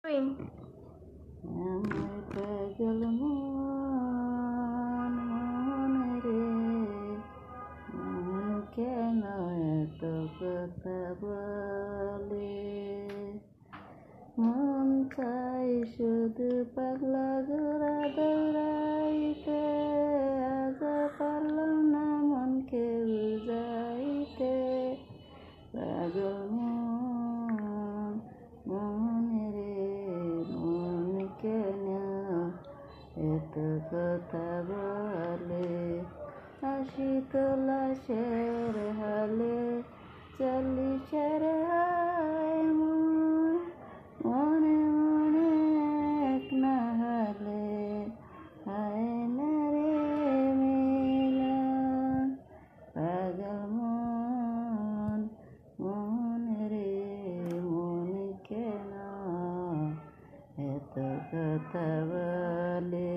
Doing? আমার পাগল মন রে মন কেন এত কথা বলে মন চাই শুধু পাগলা ঘোরা দৌড়াইতে আজ পারলাম না মনকে বুঝাইতে পাগল মন রে মন কেন এত কথা বলে হাসি তোলা শের হালে চল্লিশের হায় মন মনে মনে এক না হলে হায় না রে মিলন পাগল মন রে মন কেন এত কথা বলে